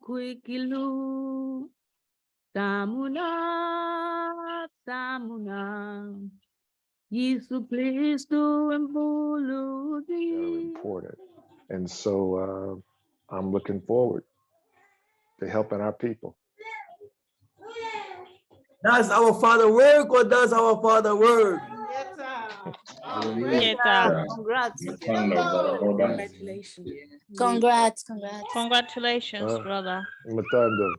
kuikilu tamuna Yesu Kristo embuludi. Very important. And so I'm looking forward to helping our people. Does our Father work or does our Father work? Congrats. Congratulations. Congratulations, brother. Matanda.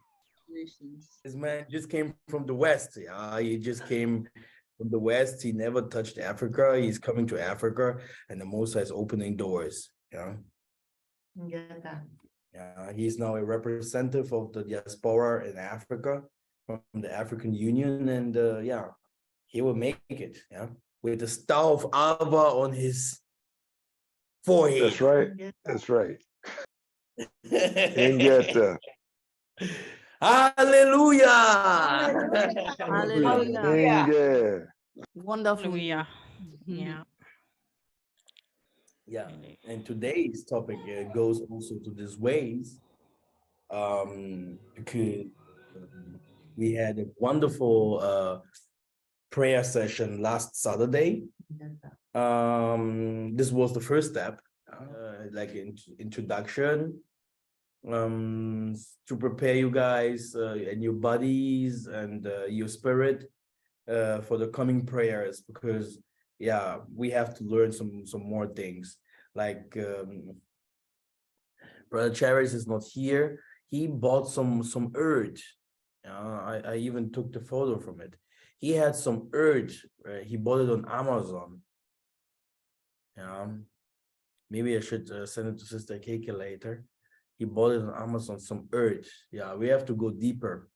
This man just came from the West. He just came from the West. He never touched Africa. He's coming to Africa, and the Most High is opening doors. Yeah, he's now a representative of the diaspora in Africa from the African Union, and he will make it. Yeah, with the star of Alva on his forehead. That's right. That's right. Ingeta. Hallelujah. Hallelujah. Wonderful. Yeah. Yeah. Yeah, and today's topic goes also to these ways, because we had a wonderful prayer session last Saturday. This was the first step, like introduction, to prepare you guys and your bodies and your spirit for the coming prayers, because we have to learn some more things. Like Brother Charis is not here. He bought some earth. I even took the photo from it. He had some earth. He bought it on Amazon. Maybe I should send it to Sister Keke later. He bought it on Amazon, some earth. Yeah, we have to go deeper.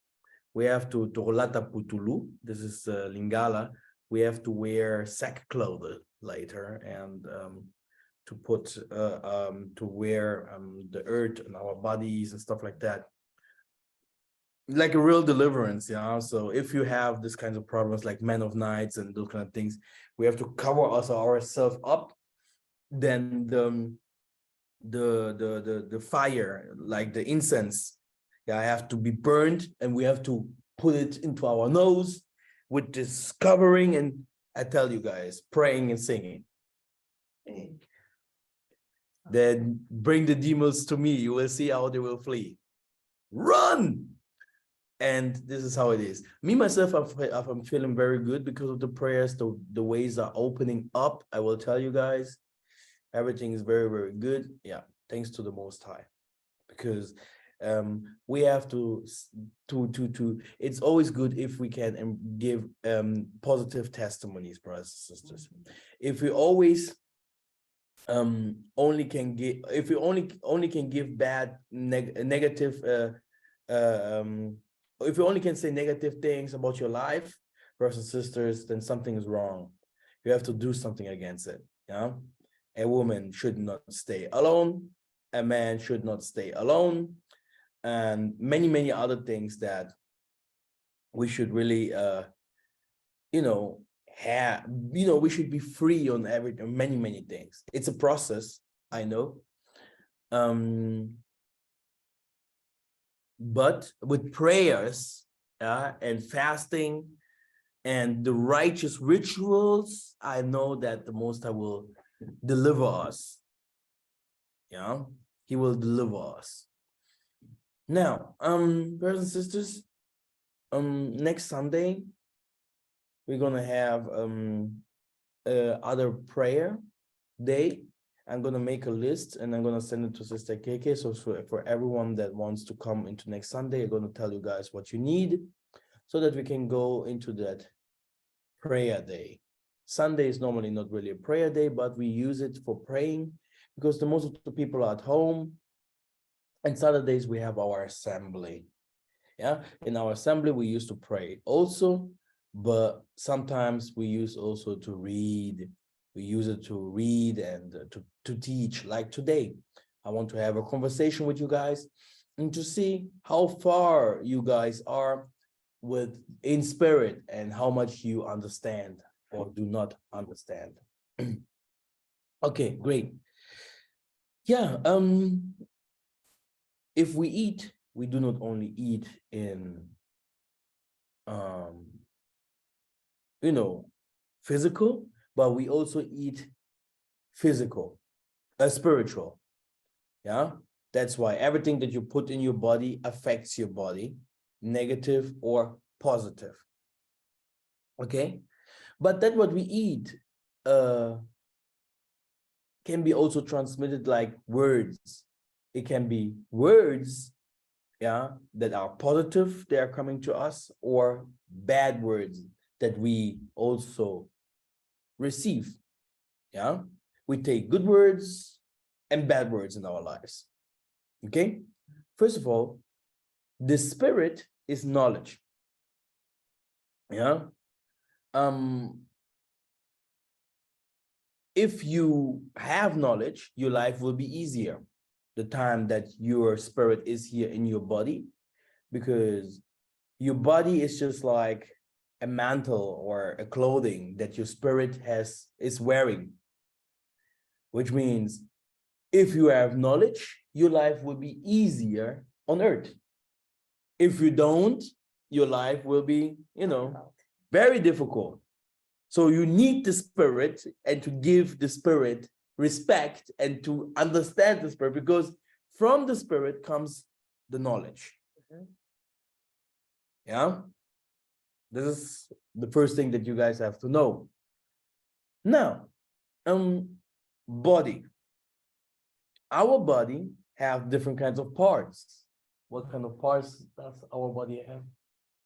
We have to Rolata Putulu. This is Lingala. We have to wear sackcloth later, and to wear the earth on our bodies and stuff like that, like a real deliverance. So if you have this kinds of problems like men of nights and those kind of things, we have to cover ourselves up. Then the fire, like the incense, have to be burned, and we have to put it into our nose with this covering, and I tell you guys, praying and singing. Then bring the demons to me. You will see how they will flee. Run! And this is how it is. Me, myself, I'm feeling very good because of the prayers. The ways are opening up. I will tell you guys, everything is very, very good. Yeah, thanks to the Most High. Because we have to it's always good if we can give positive testimonies, brothers and sisters. If we always only can give bad negative if you only can say negative things about your life, brothers and sisters, then something is wrong. You have to do something against it. A woman should not stay alone, a man should not stay alone, and many other things that we should really we should be free on many things. It's a process, I know, but with prayers and fasting and the righteous rituals, I know that the Most High will deliver us. He will deliver us. Now, brothers and sisters, next Sunday we're gonna have other prayer day. I'm gonna make a list and I'm gonna send it to Sister Keke. So for everyone that wants to come into next Sunday, I'm gonna tell you guys what you need so that we can go into that prayer day. Sunday is normally not really a prayer day, but we use it for praying because the most of the people are at home. And Saturdays we have our assembly. In our assembly we used to pray also, but sometimes we use also to read. We use it to read and to teach. Like today, I want to have a conversation with you guys and to see how far you guys are in spirit and how much you understand or do not understand. Okay, great. If we eat we do not only eat in you know, physical, but we also eat physical, spiritual. Yeah, that's why everything that you put in your body affects your body, negative or positive. Okay, but that what we eat can be also transmitted like words. It can be words, yeah, that are positive, they are coming to us, or bad words that we also receive. Yeah, we take good words and bad words in our lives. Okay, first of all, the spirit is knowledge. Yeah, if you have knowledge, your life will be easier the time that your spirit is here in your body, because your body is just like a mantle or a clothing that your spirit is wearing, which means if you have knowledge, your life will be easier on earth. If you don't, your life will be, you know, very difficult. So you need the spirit, and to give the spirit respect and to understand the spirit, because from the spirit comes the knowledge. Yeah, this is the first thing that you guys have to know. Now, body. Our body have different kinds of parts. What kind of parts does our body have?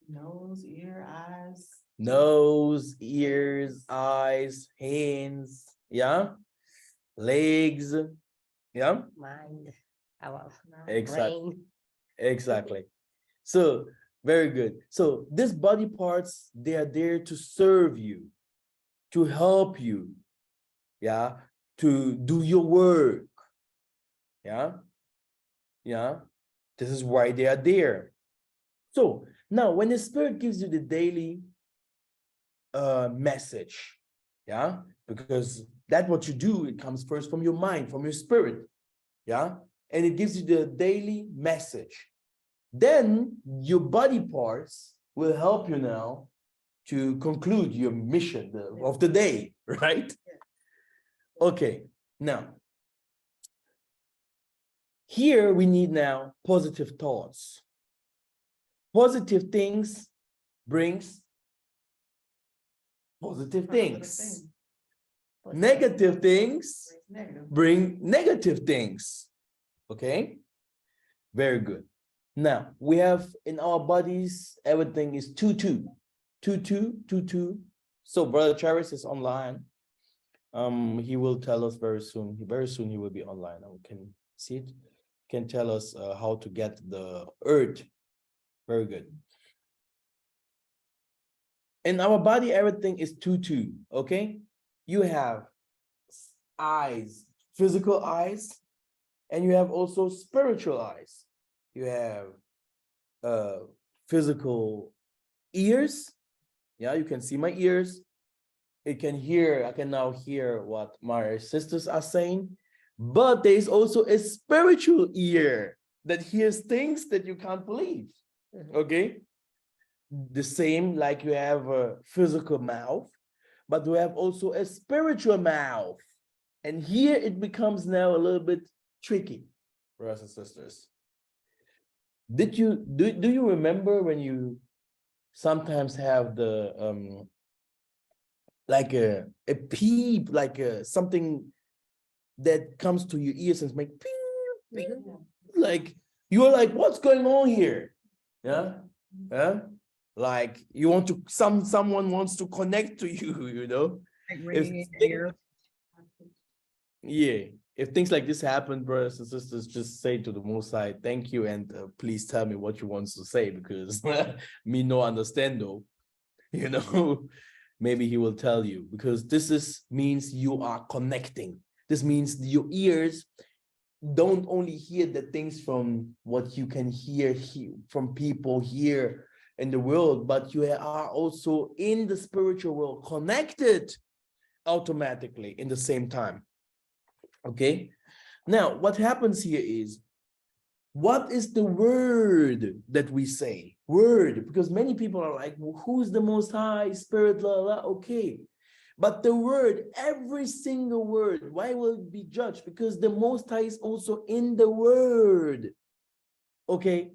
Nose, ear, eyes. Nose, ears, eyes, hands, yeah, legs, yeah, Mind, our exactly, brain. exactly. So very good. So these body parts, they are there to serve you, to help you, yeah, to do your work, yeah, yeah. This is why they are there. So now, when the spirit gives you the daily message, yeah, because that's what you do, it comes first from your mind, from your spirit, yeah, and it gives you the daily message. Then your body parts will help you now to conclude your mission of the day, right? Okay, now here we need now positive thoughts. Positive things brings positive things. Negative things bring negative things. Okay, very good. Now we have in our bodies, everything is 2-2, 2-2, 2-2. So Brother Charis is online. He will tell us very soon. Very soon he will be online. We can see it. Can tell us how to get the earth. Very good. In our body, everything is 2-2. Okay, you have eyes, physical eyes, and you have also spiritual eyes. You have physical ears. Yeah, you can see my ears. I can now hear what my sisters are saying. But there is also a spiritual ear that hears things that you can't believe. Okay, the same like you have a physical mouth, but we have also a spiritual mouth. And here it becomes now a little bit tricky, brothers and sisters. Do you remember when you sometimes have the like a peep, like something that comes to your ears and make peep, peep, like you're like, what's going on here? Yeah, yeah, like you want to someone wants to connect to you, you know. Yeah, if things like this happen, brothers and sisters, just say to the Most High, thank you, and please tell me what you want to say, because me no understand though, you know. Maybe he will tell you, because this means you are connecting. This means your ears don't only hear the things from what you can hear from people here in the world, but you are also in the spiritual world, connected automatically in the same time. Okay, now what happens here is what is the word that we say? Word, because many people are like, well, who's the Most High Spirit? La, la, okay. But the word, every single word, why will it be judged? Because the Most High is also in the word. Okay.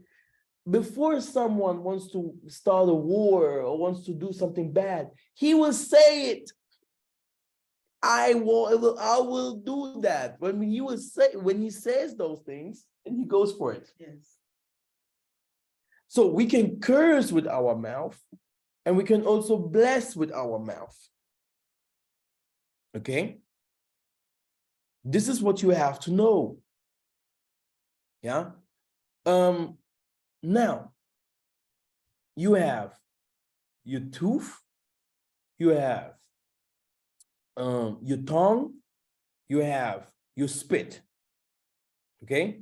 Before someone wants to start a war or wants to do something bad, he will say it. I will do that. When he says those things, and he goes for it. Yes. So we can curse with our mouth, and we can also bless with our mouth. Okay? This is what you have to know. Yeah? Now, you have your tooth, you have your tongue, you have your spit. Okay?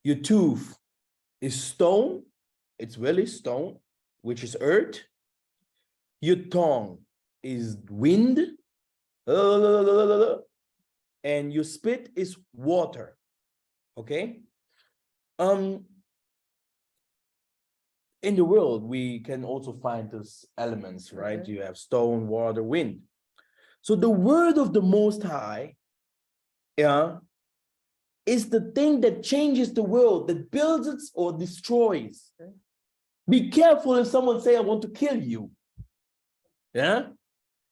Your tooth is stone, it's really stone, which is earth. Your tongue is wind, and your spit is water. Okay? In the world, we can also find those elements, right? You have stone, water, wind. So the word of the Most High, is the thing that changes the world, that builds it or destroys. Be careful if someone say, I want to kill you. Yeah?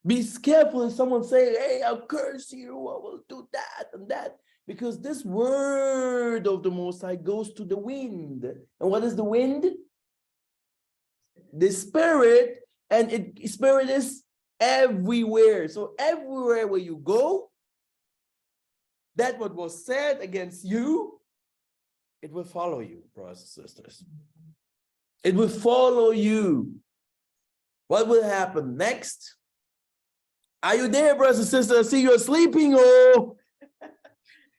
Be careful if someone say, hey, I'll curse you, I will do that and that. Because this word of the Most High goes to the wind. And what is the wind? The spirit, and spirit is everywhere. So everywhere where you go, that what was said against you, it will follow you, brothers and sisters. It will follow you. What will happen next? Are you there, brothers and sisters? I see you're sleeping. Oh,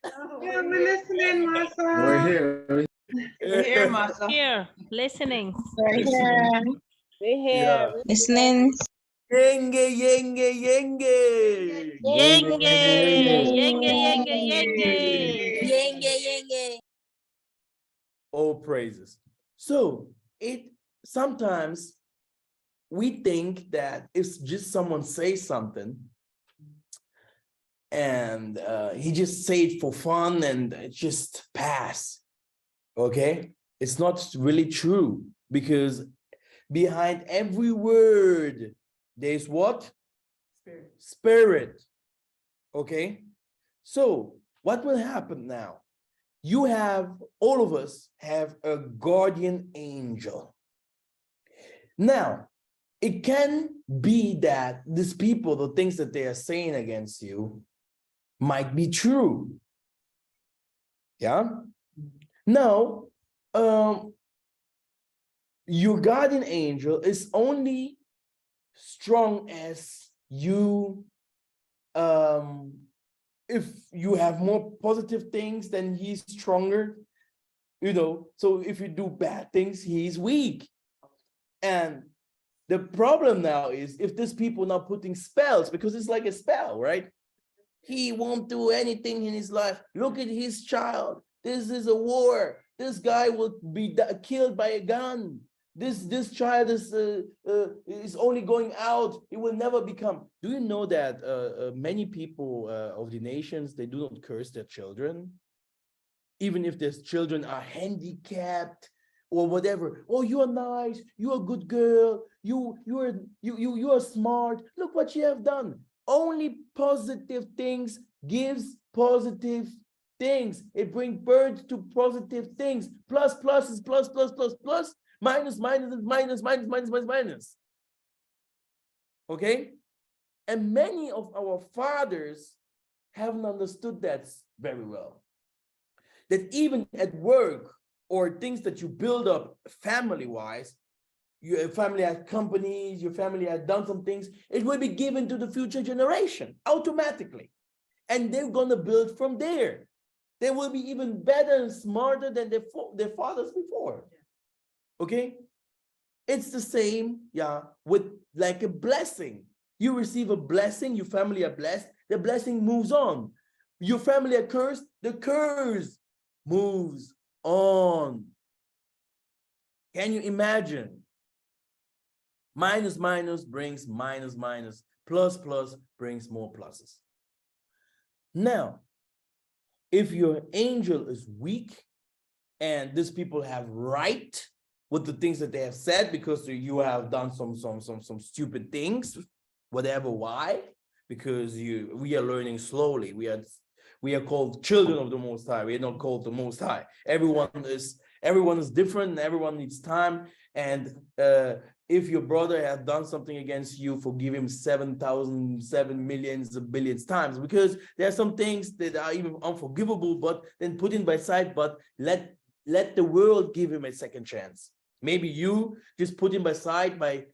Yeah, we're listening, Masa. We're here. We're here, Masa. Here, listening. We're here. Yeah. Listening. Yenge, yenge, yenge. Yenge, yenge, yenge, yenge. All praises. So sometimes we think that if just someone says something and he just say it for fun and it just pass. Okay? It's not really true, because behind every word, there's what? Spirit. Spirit. Okay? So what will happen now? All of us have a guardian angel. Now, it can be that these people, the things that they are saying against you, might be true. Yeah? Now, your guardian angel is only strong as you, if you have more positive things, then he's stronger, so if you do bad things, he's weak. And the problem now is if these people now putting spells, because it's like a spell, right? He won't do anything in his life. Look at his child. This is a war. This guy will be killed by a gun. This child is only going out. It will never become. Do you know that many people of the nations, they do not curse their children, even if their children are handicapped or whatever. Oh, you are nice. You are a good girl. You are smart. Look what you have done. Only positive things gives positive things. It brings birth to positive things. Plus is plus. Minus is minus. Okay? And many of our fathers haven't understood that very well. That even at work or things that you build up family-wise, your family has companies, your family has done some things, it will be given to the future generation automatically. And they're going to build from there. They will be even better and smarter than their fathers before. Okay? It's the same, with like a blessing. You receive a blessing, your family are blessed, the blessing moves on. Your family are cursed, the curse moves on. Can you imagine? Minus minus brings minus minus, plus plus brings more pluses. Now, if your angel is weak and these people have right with the things that they have said because you have done some stupid things, whatever, why? Because we are learning slowly. We are called children of the Most High. We are not called the Most High. Everyone is different and everyone needs time. And if your brother has done something against you, forgive him 7,000, 7 millions, billions times, because there are some things that are even unforgivable, but then put in by side, but let the world give him a second chance. Maybe you just put him by side by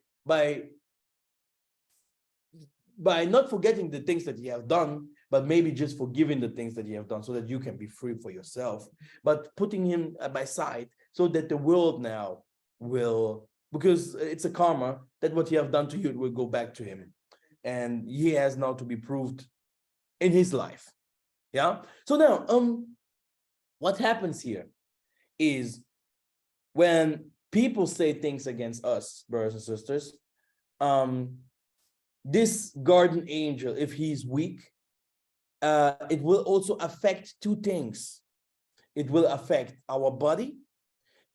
not forgetting the things that you have done, but maybe just forgiving the things that you have done so that you can be free for yourself, but putting him by side so that the world now will, because it's a karma that what you have done to you, it will go back to him. And he has now to be proved in his life. Yeah. So now, what happens here is when people say things against us, brothers and sisters, this guardian angel, if he's weak, it will also affect two things. It will affect our body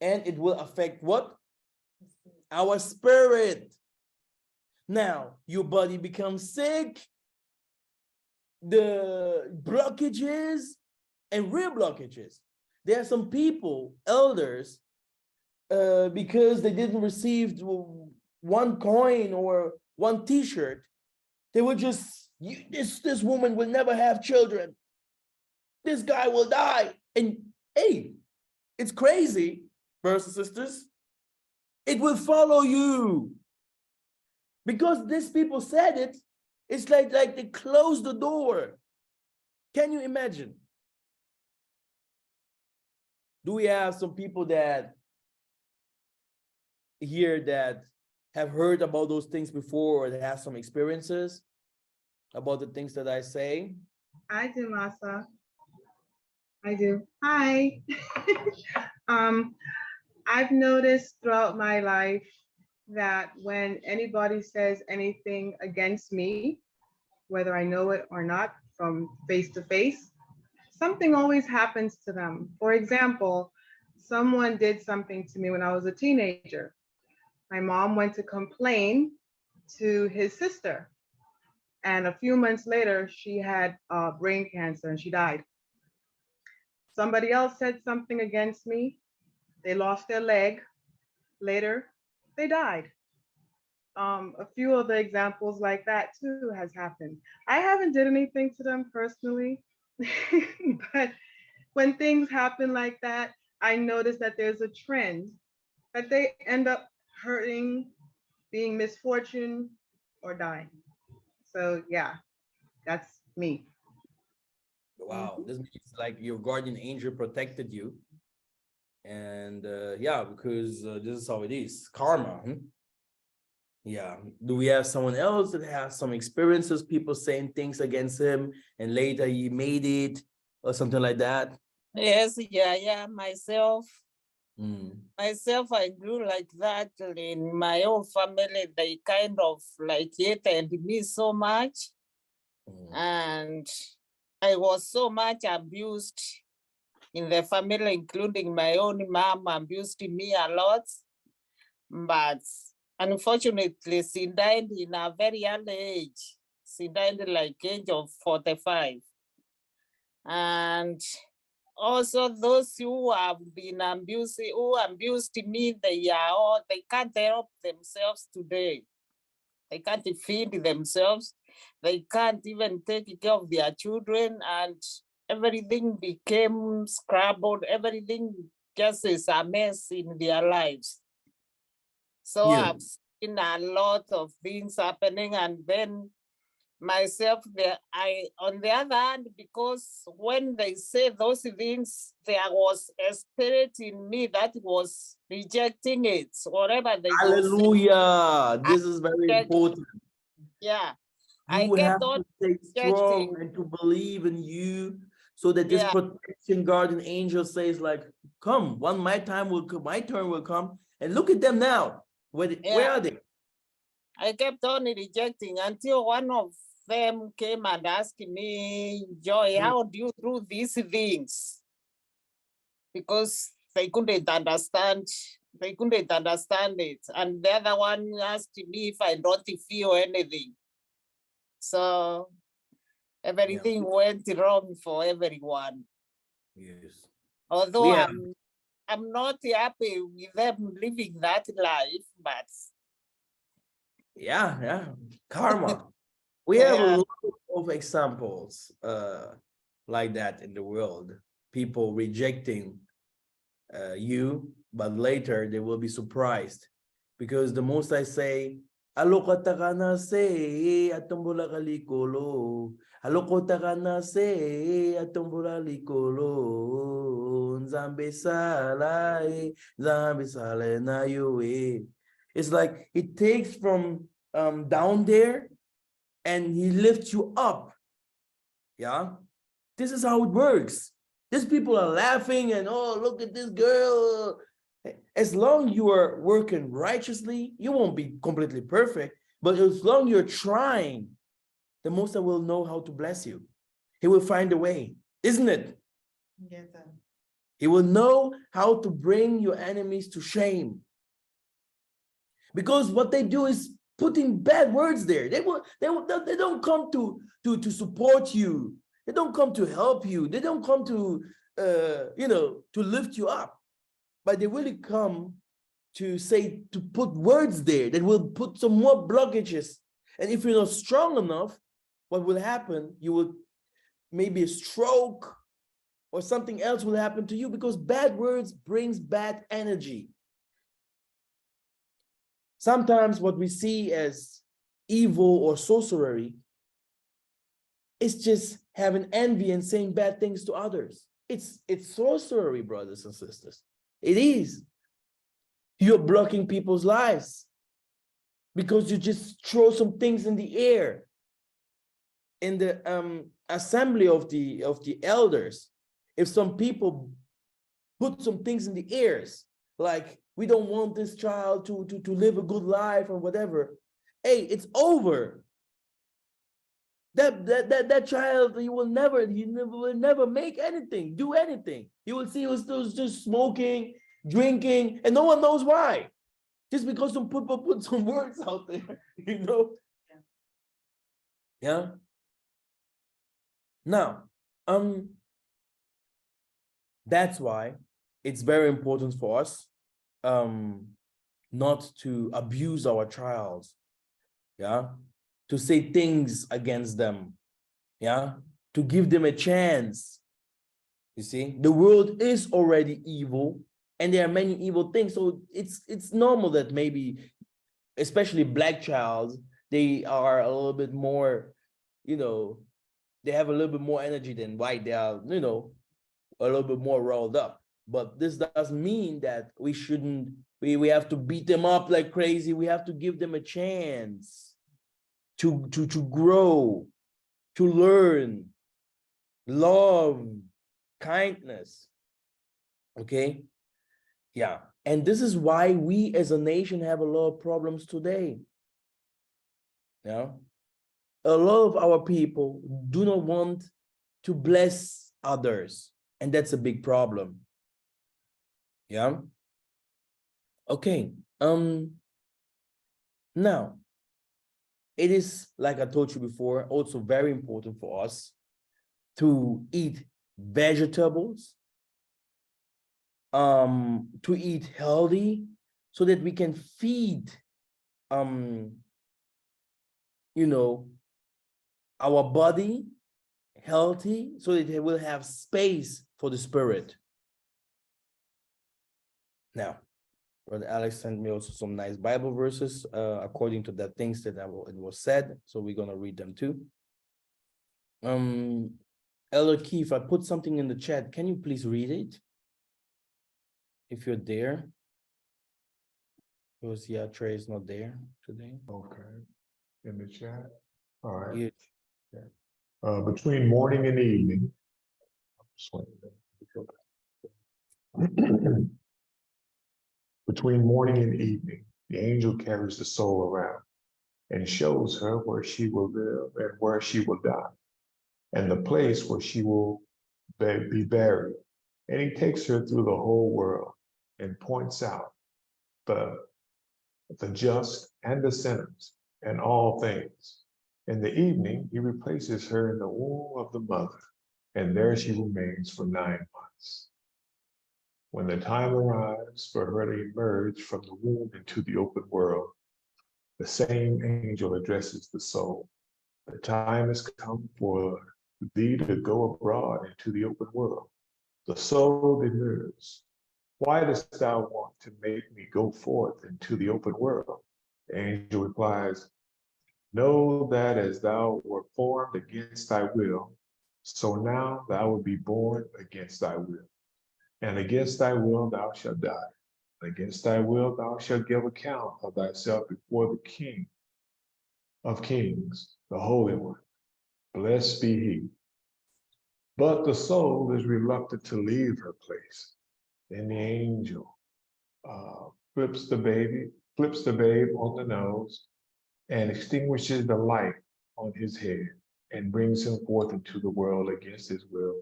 and it will affect what? Our spirit. Now, your body becomes sick. The blockages and real blockages. There are some people, elders, because they didn't receive one coin or one t-shirt, they would just, this woman will never have children. This guy will die. And hey, it's crazy, brothers and sisters. It will follow you. Because these people said it, it's like they closed the door. Can you imagine? Do we have some people that here that have heard about those things before or that have some experiences about the things that I say? I do, Masa. I do. Hi. I've noticed throughout my life that when anybody says anything against me, whether I know it or not, from face to face, something always happens to them. For example, someone did something to me when I was a teenager. My mom went to complain to his sister. And a few months later, she had brain cancer and she died. Somebody else said something against me. They lost their leg. Later, they died. A few other examples like that too has happened. I haven't did anything to them personally, but when things happen like that, I notice that there's a trend that they end up hurting, being misfortune, or dying. So yeah, that's me. Wow, this means like your guardian angel protected you. And yeah, because this is how it is, karma. Yeah. Do we have someone else that has some experiences, people saying things against him and later he made it or something like that? Yes, yeah, myself. Myself, I grew like that in my own family. They kind of like hated me so much. And I was so much abused in the family, including my own mom abused me a lot. But unfortunately, she died in a very early age. She died like age of 45. And also those who have been abused, who abused me, they can't help themselves today. They can't feed themselves. They can't even take care of their children, and everything became scrambled. Everything just is a mess in their lives. So yeah. I've seen a lot of things happening, and then myself, on the other hand, because when they say those things, there was a spirit in me that was rejecting it, whatever they hallelujah, this is very important. Yeah, you have to stay strong and to believe in you so that this Yeah. protection guardian angel says like, come, my turn will come, and look at them now. Where are they? I kept on rejecting until one of them came and asked me, Joy, how do you do these things? Because they couldn't understand it. And the other one asked me if I don't feel anything. So everything went wrong for everyone. Yes. Although I'm not happy with them living that life, but yeah, karma. We have a lot of examples like that in the world. People rejecting you, but later they will be surprised because the most I say, alokataka se atombula kalikolo, alokotaka se atombula likolo, nzambe sala na yue. It's like it takes from down there and he lifts you up. Yeah, this is how it works. These people are laughing and, oh, look at this girl. As long you are working righteously, you won't be completely perfect, but as long you're trying, the Most High will know how to bless you. He will find a way, isn't it? Yes. He will know how to bring your enemies to shame. Because what they do is putting bad words there. They don't come to support you. They don't come to help you. They don't come to to lift you up. But they really come to put words there that will put some more blockages. And if you're not strong enough, what will happen? You will maybe a stroke or something else will happen to you, because bad words brings bad energy. Sometimes what we see as evil or sorcery is just having envy and saying bad things to others. It's sorcery, brothers and sisters. It is. You're blocking people's lives because you just throw some things in the air. In the assembly of the elders, if some people put some things in the airs, like, we don't want this child to live a good life or whatever, hey, it's over. That child, he will never make anything, do anything. You will see he was still just smoking, drinking, and no one knows why. Just because some people put some words out there, Yeah. Now, that's why it's very important for us not to abuse our child, to say things against them, to give them a chance. You see, the world is already evil and there are many evil things, so it's normal that maybe, especially black child, they are a little bit more, they have a little bit more energy than white. They are, a little bit more rolled up. But this doesn't mean that we shouldn't, we have to beat them up like crazy. We have to give them a chance to grow, to learn, love, kindness. Okay? Yeah. And this is why we as a nation have a lot of problems today. Yeah. A lot of our people do not want to bless others. And that's a big problem. Yeah. Okay. Now, it is, like I told you before, also very important for us to eat vegetables, to eat healthy, so that we can feed, our body healthy, so that it will have space for the spirit. Now, Brother Alex sent me also some nice Bible verses according to the things that it was said. So we're gonna read them too. Elder Keith, I put something in the chat. Can you please read it? If you're there. Because Trey is not there today. Okay. In the chat. All right. Yeah. Between morning and evening, Between morning and evening, the angel carries the soul around and shows her where she will live and where she will die, and the place where she will be buried. And he takes her through the whole world and points out the just and the sinners and all things. In the evening, he replaces her in the womb of the mother, and there she remains for 9 months. When the time arrives for her to emerge from the womb into the open world, the same angel addresses the soul. The time has come for thee to go abroad into the open world. The soul demurs. Why dost thou want to make me go forth into the open world? The angel replies, know that as thou wert formed against thy will, so now thou wilt be born against thy will. And against thy will thou shalt die. Against thy will thou shalt give account of thyself before the King of kings, the Holy One. Blessed be he. But the soul is reluctant to leave her place. Then the angel flips the babe on the nose and extinguishes the light on his head and brings him forth into the world against his will.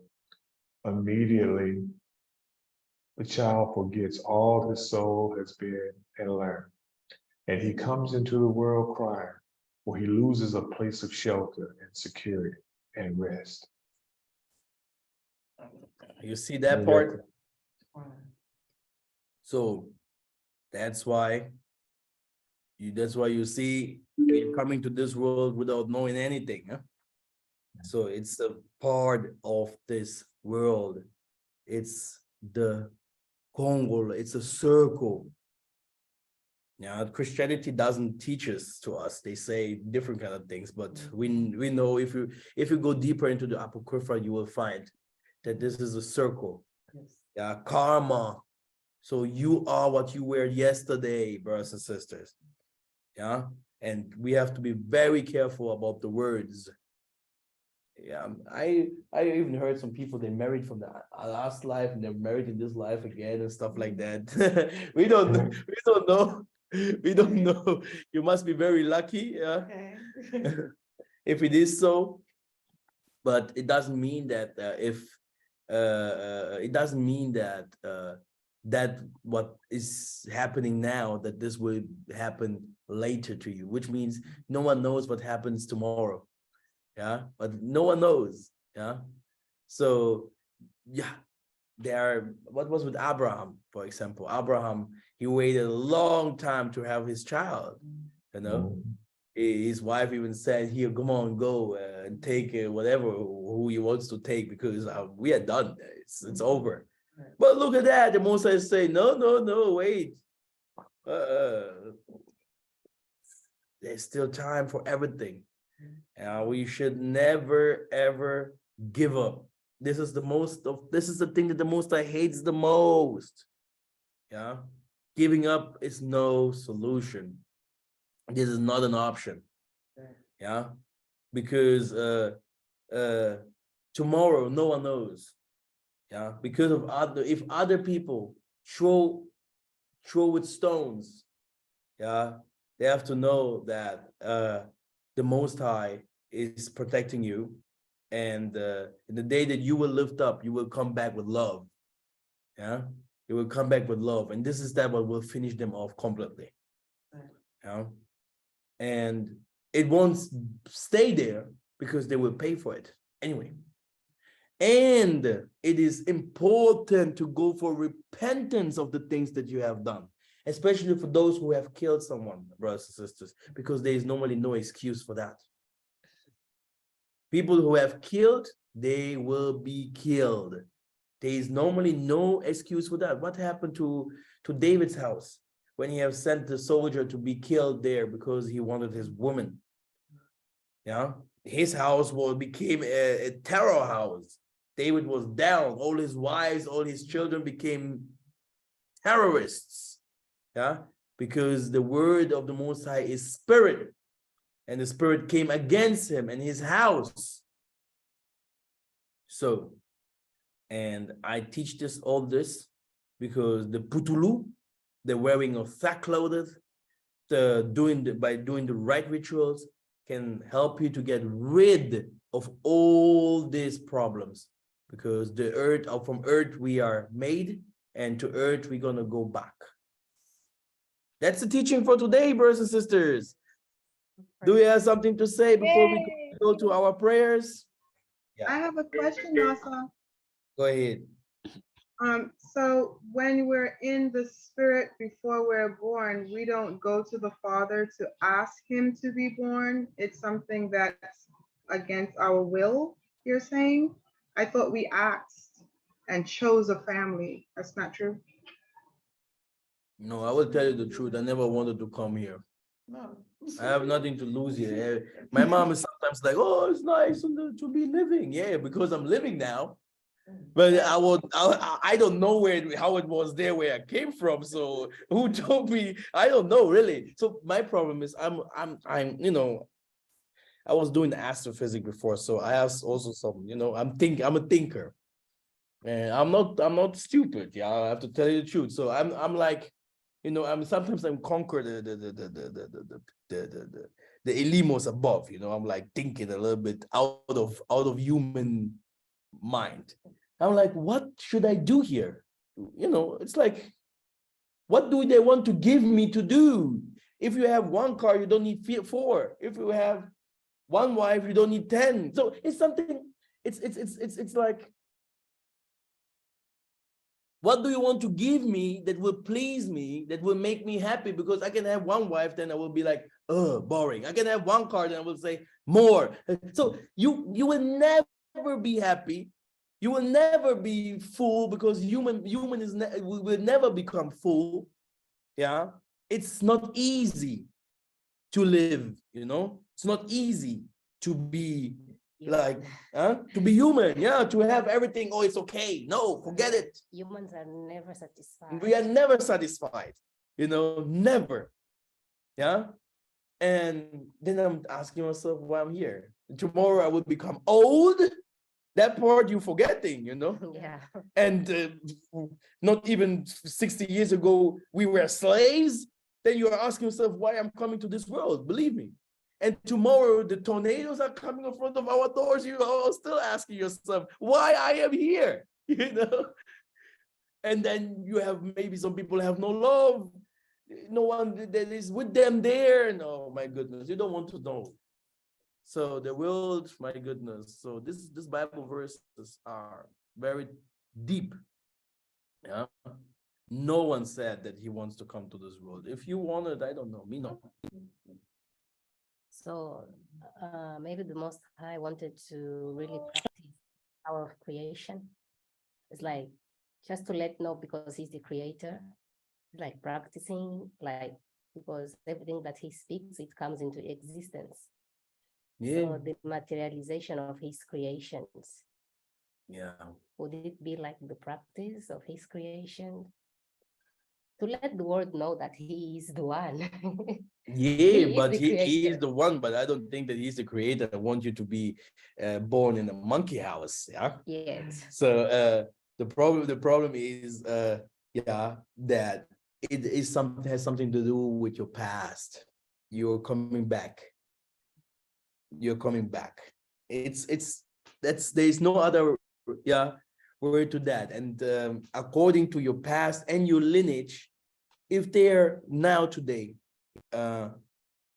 Immediately, the child forgets all his soul has been and learned, and he comes into the world crying, for he loses a place of shelter and security and rest. You see that part? So that's why you see you're coming to this world without knowing anything. Huh? So it's a part of this world. It's the Congo, it's a circle. Yeah, Christianity doesn't teach us. They say different kind of things, but we know if you go deeper into the Apocrypha, you will find that this is a circle. Yes. Yeah, karma. So you are what you were yesterday, brothers and sisters. Yeah, and we have to be very careful about the words. Yeah, I even heard some people, they married from the last life and they're married in this life again and stuff like that. we don't know. We don't know. You must be very lucky, yeah. Okay. If it is so, but it doesn't mean that it doesn't mean that that what is happening now, that this will happen later to you, which means no one knows what happens tomorrow. Yeah, but no one knows. Yeah, so yeah, what was with Abraham, for example? Abraham, he waited a long time to have his child. You know, his wife even said, "Here, come on, go and take whatever who he wants to take, because we are done. It's over." But look at that, the Moses say, "No, wait. There's still time for everything." We should never ever give up. This is the thing that the Most High hates the most. Yeah, giving up is no solution. This is not an option. Yeah, because tomorrow no one knows. Yeah, because of if other people throw with stones, yeah, they have to know that the Most High is protecting you, and in the day that you will lift up, you will come back with love. Yeah, you will come back with love, and this is what will finish them off completely. Yeah, and it won't stay there because they will pay for it anyway. And it is important to go for repentance of the things that you have done, especially for those who have killed someone, brothers and sisters, because there is normally no excuse for that. People who have killed, they will be killed. There is normally no excuse for that. What happened to David's house when he have sent the soldier to be killed there because he wanted his woman? Yeah, his house became a terror house. David was down. All his wives, all his children became terrorists. Yeah, because the word of the Most High is spirit, and the spirit came against him and his house. So And I teach all this because the putulu, the wearing of sackcloth, by doing the right rituals can help you to get rid of all these problems, because the earth, from earth we are made, and to earth we're gonna go back. That's the teaching for today, brothers and sisters. Do you have something to say before we go to our prayers? I have a question, Nasa. Go ahead. So when we're in the spirit before we're born, we don't go to the Father to ask him to be born. It's something that's against our will, you're saying? I thought we asked and chose a family. That's not true. No, I will tell you the truth. I never wanted to come here. No. I have nothing to lose here. My mom is sometimes like, oh, it's nice to be living. Yeah, because I'm living now. But I don't know how it was there where I came from. So who told me? I don't know really. So my problem is I'm I was doing astrophysics before, so I have also some, I'm a thinker, and I'm not stupid. Yeah, I have to tell you the truth. So I'm like, sometimes I'm conquered the elimos above. I'm like thinking a little bit out of human mind. I'm like, what should I do here? It's like, what do they want to give me to do? If you have one car, you don't need 4. If you have one wife, you don't need 10. So it's something. It's like, what do you want to give me that will please me, that will make me happy? Because I can have one wife, then I will be like, oh, boring. I can have one car, then I will say more. So you will never be happy. You will never be full, because human will never become full. Yeah, it's not easy to live. It's not easy to be like, to be human. Yeah, to have everything. Oh, it's okay. No, forget it. Humans are never satisfied. We are never satisfied. Never. Yeah, and then I'm asking myself why I'm here. Tomorrow I will become old. That part you're forgetting, Yeah. And not even 60 years ago, we were slaves. Then you are asking yourself why I'm coming to this world, believe me. And tomorrow the tornadoes are coming in front of our doors. You are still asking yourself why I am here, And then you have, maybe some people have no love. No one that is with them there. No, my goodness, you don't want to know. So the world, my goodness. So this Bible verses are very deep. Yeah. No one said that he wants to come to this world. If you wanted, I don't know, me no. So maybe the Most High wanted to really practice our creation. It's like just to let know, because he's the creator. It's like practicing, like, because everything that he speaks, it comes into existence. Yeah. So the materialization of his creations. Yeah. Would it be like the practice of his creation? To let the world know that he is the one. Yeah, he is the one, but I don't think that he's the creator. I want you to be born in a monkey house. Yeah. Yes. So the problem is that it is has something to do with your past. You're coming back. There's no other word to that. And according to your past and your lineage, if they're now today,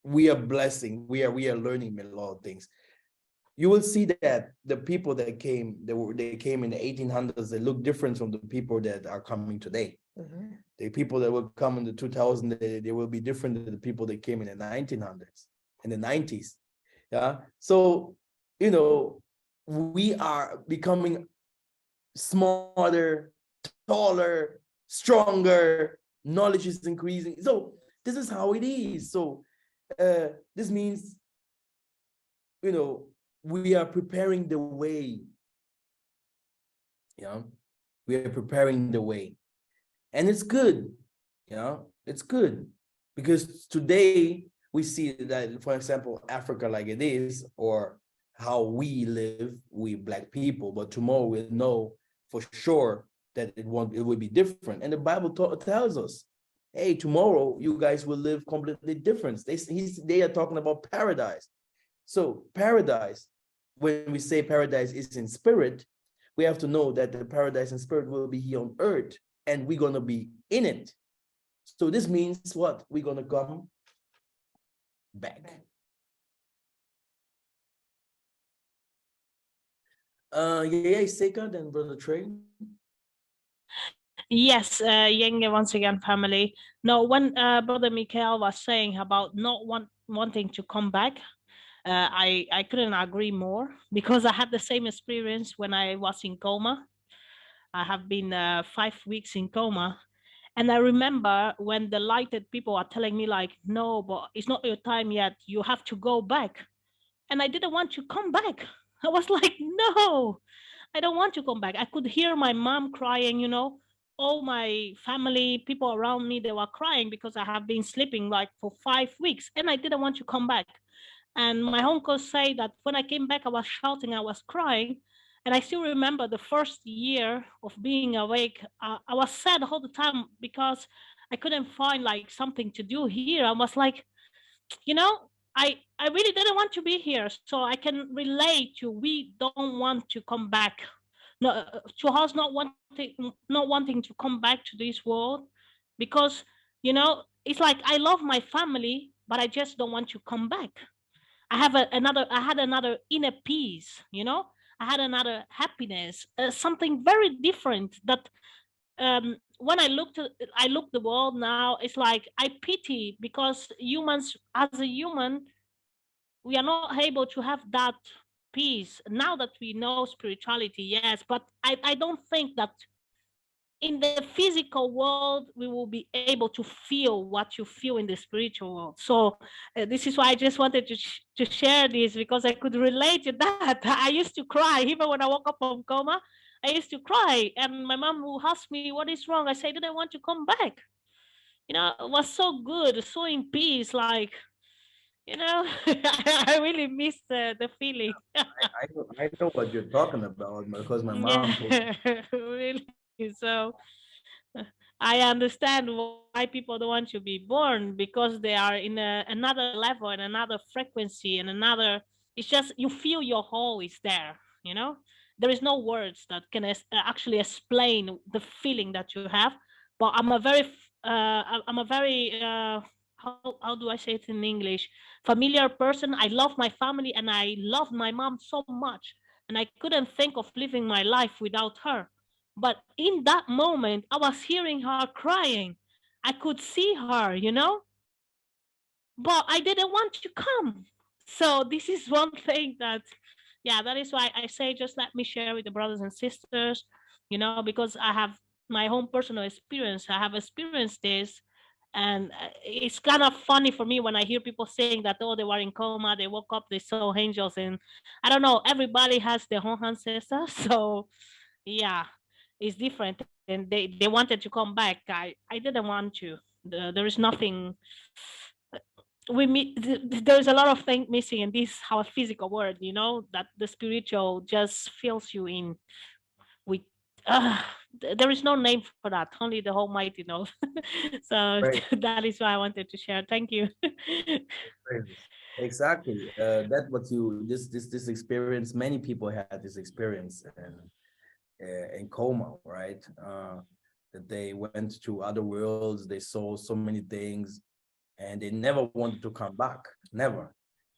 we are blessing, we are learning a lot of things. You will see that the people that came, they came in the 1800s, they look different from the people that are coming today. Mm-hmm. The people that will come in the 2000s, they will be different than the people that came in the 1900s and the 90s. Yeah. So, we are becoming smarter, taller, stronger, knowledge is increasing. So this is how it is. So this means, we are preparing the way. Yeah. We are preparing the way. And it's good. It's good. Because today we see that, for example, Africa like it is, or how we live, we Black people, but tomorrow we'll know for sure that it will be different. And the Bible tells us, hey, tomorrow you guys will live completely different. They are talking about paradise. So paradise, when we say paradise is in spirit, we have to know that the paradise in spirit will be here on earth, and we're going to be in it. So this means what? We're going to come back. Yeah, second, and Brother Trey. Yes, Yenge, once again, family. No, when Brother Mikael was saying about not wanting to come back, I couldn't agree more, because I had the same experience when I was in coma. I have been 5 weeks in coma. And I remember when the lighted people are telling me like, no, but it's not your time yet. You have to go back. And I didn't want to come back. I was like, no, I don't want to come back. I could hear my mom crying, you know, all my family, people around me, they were crying because I have been sleeping like for 5 weeks and I didn't want to come back. And my uncle said that when I came back, I was shouting, I was crying. And I still remember the first year of being awake. I was sad all the time because I couldn't find like something to do here. I was like, you know, I really didn't want to be here. So I can relate to, we don't want to come back. No, to us not wanting to come back to this world, because, you know, it's like I love my family, but I just don't want to come back. I had another inner peace, you know, I had another happiness, something very different that when I look the world now, it's like I pity, because humans, as a human, we are not able to have that peace now that we know spirituality, yes, but I don't think that in the physical world we will be able to feel what you feel in the spiritual world. So this is why I just wanted to share this, because I could relate to that. I used to cry even when I woke up from coma. I used to cry, and my mom would ask me what is wrong. I said, I didn't want to come back. You know, it was so good, so in peace, like, you know. I really miss the feeling. I know what you're talking about, because my mom told me. Yeah, really. So I understand why people don't want to be born, because they are in another level and another frequency and another. It's just you feel your whole is there. You know, there is no words that can actually explain the feeling that you have. But I'm a very how do I say it in English? Familiar person. I love my family and I love my mom so much, and I couldn't think of living my life without her. But in that moment, I was hearing her crying. I could see her, you know, but I didn't want to come. So this is one thing that, yeah, that is why I say just let me share with the brothers and sisters, you know, because I have my own personal experience. I have experienced this. And it's kind of funny for me when I hear people saying that, oh, they were in coma, they woke up, they saw angels. And I don't know, everybody has their own ancestors. So yeah, it's different, and they wanted to come back. I didn't want to. There is nothing there's a lot of things missing in this our physical world, you know, that the spiritual just fills you in with uh, there is no name for that, only the Almighty knows. So Right. that is why I wanted to share. Thank you. Exactly. That what you this experience. Many people had this experience in coma, right? That they went to other worlds, they saw so many things, and they never wanted to come back. Never.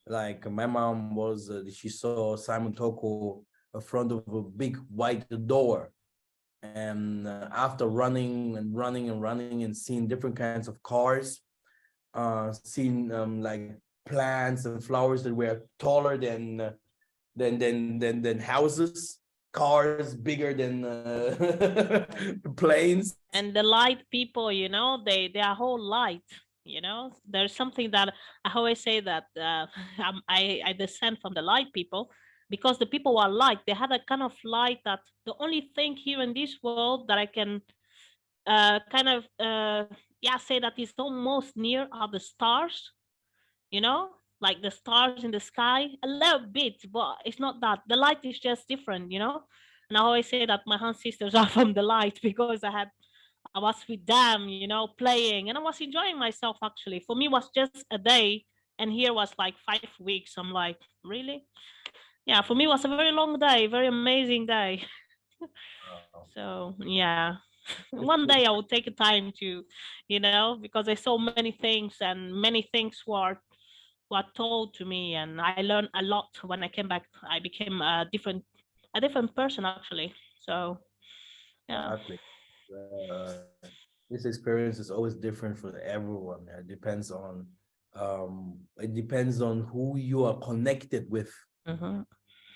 Like my mom was, she saw Simon Toko in front of a big white door, and after running and running and running and seeing different kinds of cars, seeing like plants and flowers that were taller than houses, cars bigger than planes. And the light people, you know, they are whole light, you know. There's something that I always say that I descend from the light people, because the people who are light, they have a kind of light that the only thing here in this world that I can kind of yeah, say that is almost near are the stars, you know, like the stars in the sky, a little bit, but it's not that. The light is just different, you know. And I always say that my ancestors are from the light because I was with them, playing, and I was enjoying myself. Actually, for me, it was just a day, and here was like 5 weeks. I'm like, really? Yeah, for me, it was a very long day, very amazing day. So yeah, one day I will take a time to, because I saw many things and many things were told to me, and I learned a lot. When I came back, I became a different person actually. So yeah. Exactly. Uh, this experience is always different for everyone. It depends on who you are connected with. Mm-hmm.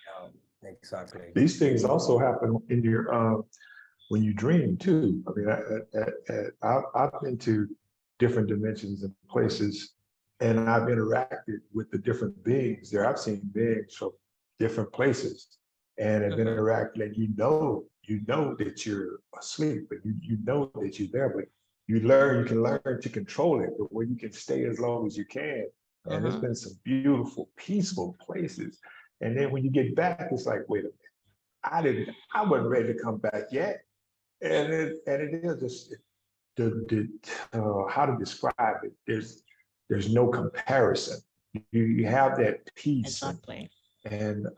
Yeah, exactly. These things also happen in your when you dream too. I mean, I've been to different dimensions and places, and I've interacted with the different beings there. I've seen beings from different places, and have interacted, and you know that you're asleep, but you know that you're there, but you can learn to control it, but where you can stay as long as you can. And it's been some beautiful, peaceful places. And then when you get back, it's like, wait a minute, I wasn't ready to come back yet. And it is just how to describe it. There's no comparison. You have that peace, Exactly. and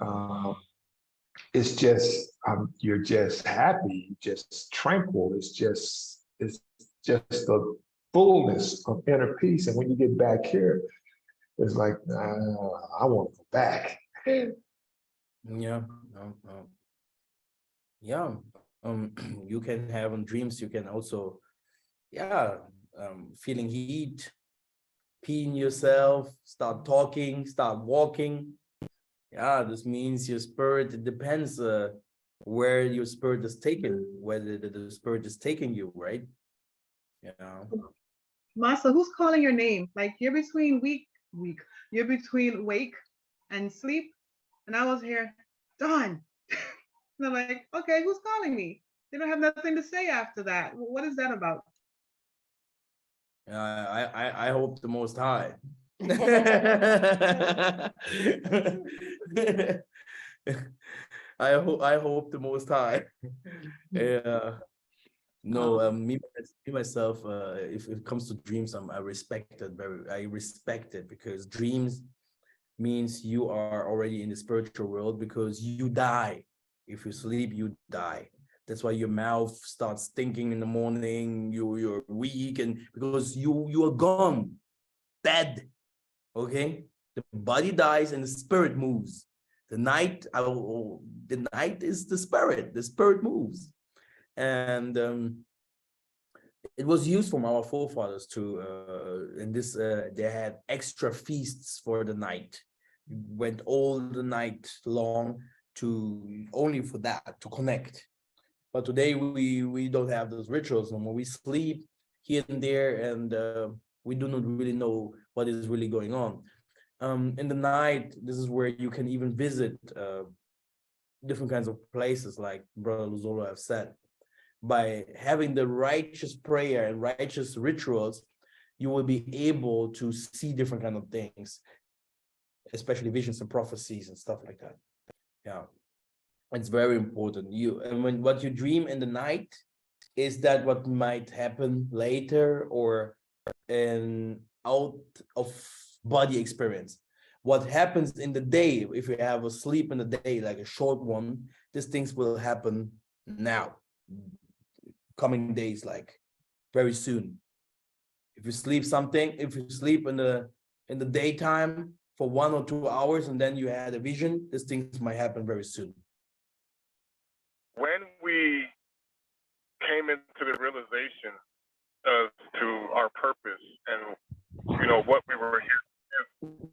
it's just you're just happy, just tranquil. It's just the fullness of inner peace. And when you get back here, it's like I want to go back. Yeah. Yeah. You can have dreams. You can also, yeah, feeling heat, peeing yourself, start talking, start walking. Yeah, this means your spirit. It depends where your spirit is taken, whether the spirit is taking you, right? Yeah. Masa, who's calling your name? Like you're between you're between wake and sleep, and I was here, Dawn. And I'm like, okay, who's calling me? They don't have nothing to say after that. What is that about? I hope the Most High. I hope the Most High. Yeah. No, me myself. If it comes to dreams, I respect it because dreams means you are already in the spiritual world because you die. If you sleep, you die. That's why your mouth starts stinking in the morning. You're weak, and because you are gone, dead. Okay, the body dies and the spirit moves. The night is the spirit. The spirit moves, and it was used from our forefathers to in this they had extra feasts for the night. Went all the night long to only for that to connect. But today we don't have those rituals no more. We sleep here and there, and we do not really know what is really going on. In the night, this is where you can even visit different kinds of places, like Brother Luzolo have said. By having the righteous prayer and righteous rituals, you will be able to see different kind of things, especially visions and prophecies and stuff like that. Yeah, it's very important. What you dream in the night is that what might happen later or an out of body experience. What happens in the day, if you have a sleep in the day, like a short one, these things will happen now, coming days, like very soon. If you sleep in the daytime for 1 or 2 hours and then you had a vision, these things might happen very soon. When we came into the realization as to our purpose and what we were here to do,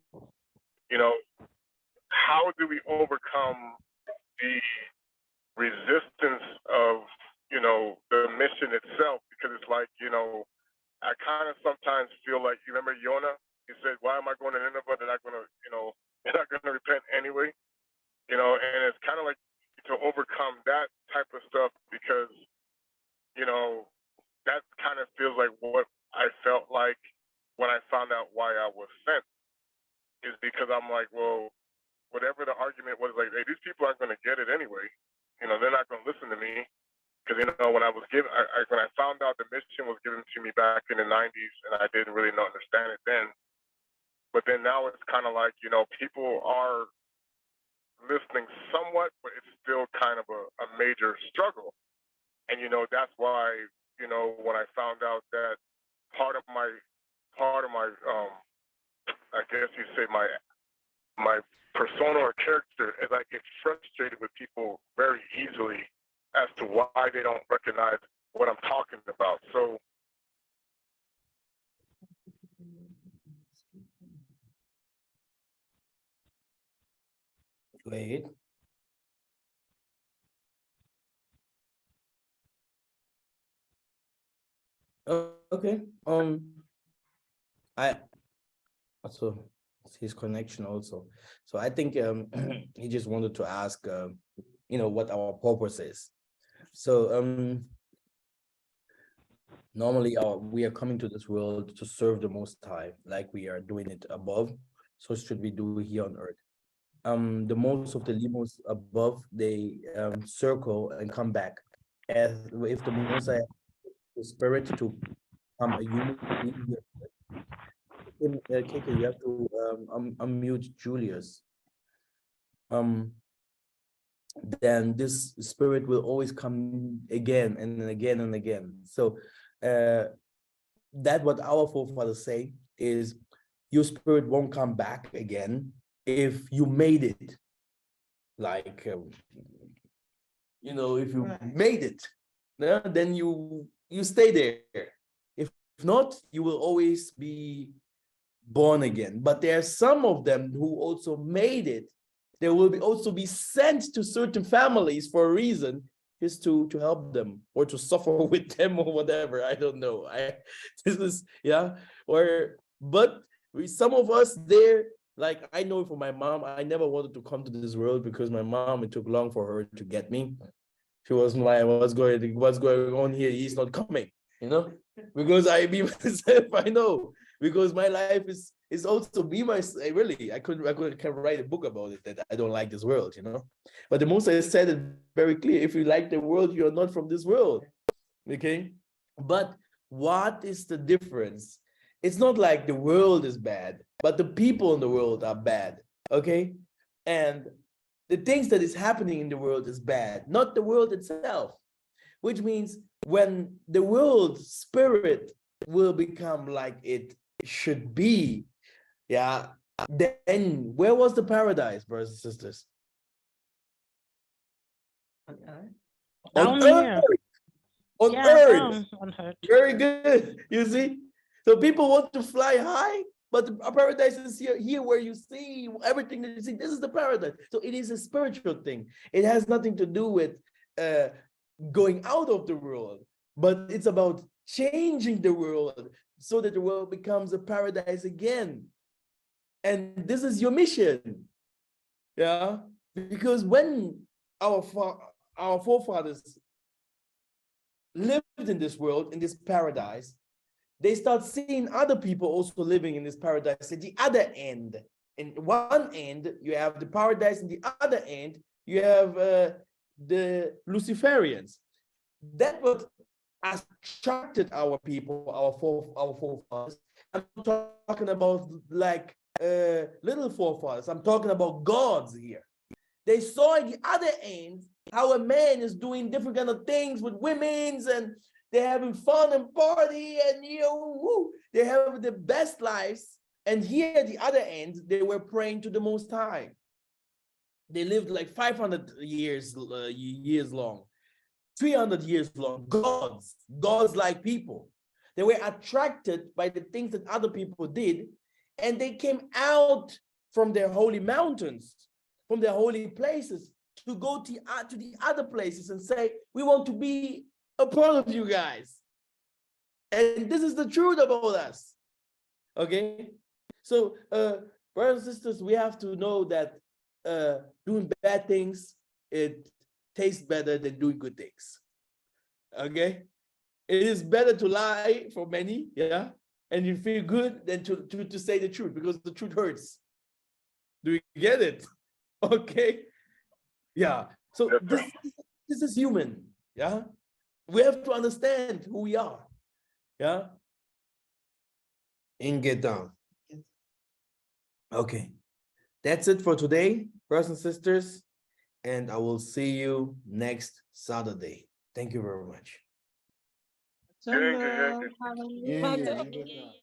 how do we overcome the resistance of the mission itself? Because it's like I kind of sometimes feel like, you remember Yonah? He said, "Why am I going to Nineveh? They're not going to they're not going to repent anyway." And it's kind of like to overcome that type of stuff, because that kind of feels like what I felt like when I found out why I was sent, is because I'm like, well, whatever the argument was, like, hey, these people aren't going to get it anyway. They're not going to '90s, and I didn't really understand it then. But then now it's kind of like, people are listening somewhat, but it's still kind of a major struggle. And that's why when I found out that part of my I guess you say my persona or character is I get frustrated with people very easily as to why they don't recognize what I'm talking about. So Wait. Okay. I also his connection also. So I think he just wanted to ask what our purpose is. So normally we are coming to this world to serve the Most High, like we are doing it above. So should we do here on earth? The most of the limos above, they circle and come back. As if the Most High the spirit to become a human being here. KK, you have to unmute Julius. Then this spirit will always come again and again and again. So that what our forefathers say is your spirit won't come back again if you made it. Like if you made it, then you stay there. If not, you will always be born again. But there are some of them who also made it. They will also be sent to certain families for a reason, is to help them or to suffer with them or whatever. I don't know. But some of us there, like I know for my mom, I never wanted to come to this world because my mom, it took long for her to get me. She was like, what's going on here? He's not coming, because I be myself, I know. Because my life is also be myself. Really, I can write a book about it, that I don't like this world, But the Most I said it very clear. If you like the world, you are not from this world. Okay. But what is the difference? It's not like the world is bad, but the people in the world are bad. Okay. And the things that is happening in the world is bad, not the world itself. Which means when the world spirit will become like it should be, then where was the paradise, brothers and sisters? Down On here. earth. On Yeah, earth. down on earth. Very good. You see? So people want to fly high, but the paradise is here where you see everything that you see. This is the paradise. So it is a spiritual thing. It has nothing to do with going out of the world, but it's about changing the world so that the world becomes a paradise again. And this is your mission. Because when our forefathers lived in this world, in this paradise, they start seeing other people also living in this paradise at the other end. In one end, you have the paradise, and the other end, you have the Luciferians. That what attracted our people, our forefathers. I'm not talking about like little forefathers. I'm talking about gods here. They saw at the other end how a man is doing different kind of things with women's, and they're having fun and party, and they have the best lives. And here at the other end, they were praying to the Most High. They lived like 500 years long, 300 years long. Gods like people. They were attracted by the things that other people did, and they came out from their holy mountains, from their holy places, to go to the other places and say, we want to be a part of you guys. And this is the truth about us. Okay? So, brothers and sisters, we have to know that doing bad things, it tastes better than doing good things. Okay? It is better to lie for many, and you feel good than to say the truth, because the truth hurts. Do you get it? Okay? Yeah. So this is human. Yeah. We have to understand who we are. Yeah. and get down. Okay, that's it for today, brothers and sisters, and I will see you next Saturday. Thank you very much. Thank you. Yeah, But yeah, yeah.